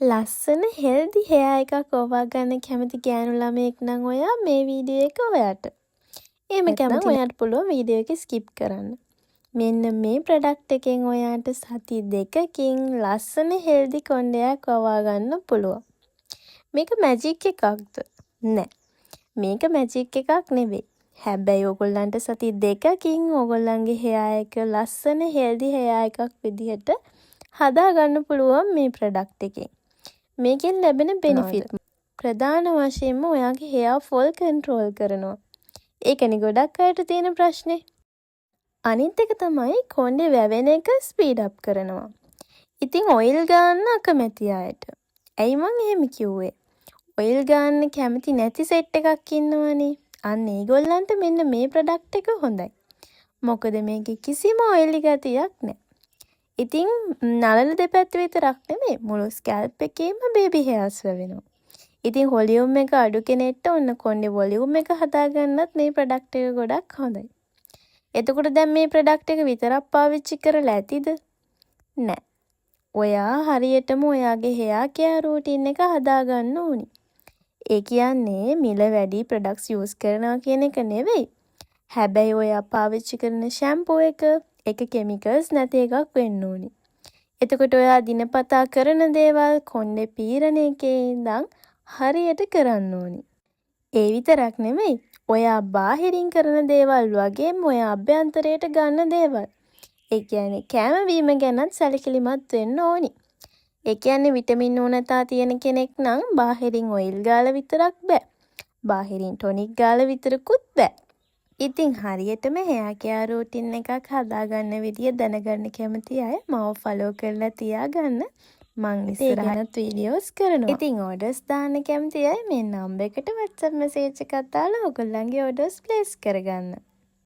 ලස්සන healthy hair එකක් හොවා ගන්න කැමති ගෑනු ළමයෙක් නම් ඔයා මේ වීඩියෝ එක ඔයාට. එහෙම කැමති ඔයාට පුළුවන් වීඩියෝ එක ස්කිප් කරන්න. මෙන්න මේ ප්‍රොඩක්ට් එකෙන් ඔයාට සති 2කින් ලස්සන හෙල්දි කොණ්ඩයක් හොවා ගන්න පුළුවන්. මේක මැජික් එකක්ද? නෑ. මේක මැජික් එකක් නෙවෙයි. හැබැයි ඕගොල්ලන්ට සති 2කින් ඕගොල්ලන්ගේ හෙයා එක ලස්සන හෙල්දි හෙයා එකක් විදිහට හදා ගන්න පුළුවන් මේ ප්‍රොඩක්ට් එකෙන්. මේකෙන් ලැබෙන බෙනිෆිට් ප්‍රධාන වශයෙන්ම ඔයාගේ හෙයා ෆොල් කන්ට්‍රෝල් කරනවා. ඒකනේ ගොඩක් අයට තියෙන ප්‍රශ්නේ. අනිත් එක තමයි කොණ්ඩේ වැවෙන එක ස්පීඩ් අප් කරනවා. ඉතින් ඔයිල් ගන්න අකමැති අයට. ඇයි මං එහෙම කිව්වේ? ඔයිල් ගන්න කැමති නැති සෙට් එකක් ඉන්නවනේ. අන්න ඒගොල්ලන්ට මෙන්න මේ ප්‍රොඩක්ට් එක හොඳයි. මොකද මේකේ කිසිම ඔයිලි ගතියක් නැහැ. ඉතින් නළල දෙපැත්ත විතරක් නෙමෙයි මුළු ස්කැල්ප් එකේම බේබි හෙයාස් වැවෙනවා. ඉතින් වොලියුම් එක අඩු කෙනෙක්ට ඔන්න කොණ්ඩේ වොලියුම් එක හදාගන්නත් මේ ප්‍රොඩක්ට් එක ගොඩක් හොඳයි. එතකොට දැන් මේ ප්‍රොඩක්ට් එක විතරක් පාවිච්චි කරලා ඇතිද? නෑ. ඔයා හරියටම ඔයාගේ හෙයා කෙයාර් රූටින් එක හදාගන්න ඕනි. ඒ කියන්නේ මිල වැඩි ප්‍රොඩක්ට්ස් යූස් කරනවා කියන එක නෙවෙයි. හැබැයි ඔයා පාවිච්චි කරන ෂැම්පූ එක කෙමිකල්ස් නැති එකක් වෙන්න ඕනි. එතකොට ඔයා දිනපතා කරන දේවල් කොණ්ඩේ පීරන එකේ ඉඳන් හරියට කරන්න ඕනි. ඒ විතරක් නෙමෙයි. ඔයා බාහිරින් කරන දේවල් වගේම ඔයා අභ්‍යන්තරයට ගන්න දේවල්. ඒ කියන්නේ කැම වීම ගැනත් සැලකිලිමත් වෙන්න ඕනි. ඒ කියන්නේ විටමින් ඌනතා තියෙන කෙනෙක් නම් බාහිරින් ඔයිල් ගාලා විතරක් බෑ. බාහිරින් ටොනික් ගාලා විතරකුත් බෑ. ඉතින් හරියටම හෙයා කෙයාර් රූටින් එකක් හදාගන්න විදිය දැනගන්න කැමති අය මාව ෆලෝ කරලා තියාගන්න. මං ඉස්සරහට වීඩියෝස් කරනවා. ඉතින් ඕඩර්ස් දාන්න කැමති අය මේ නම්බර් එකට WhatsApp මැසේජ් එකක් දාලා ඔයගොල්ලන්ගේ ඕඩර්ස් ප්ලේස් කරගන්න.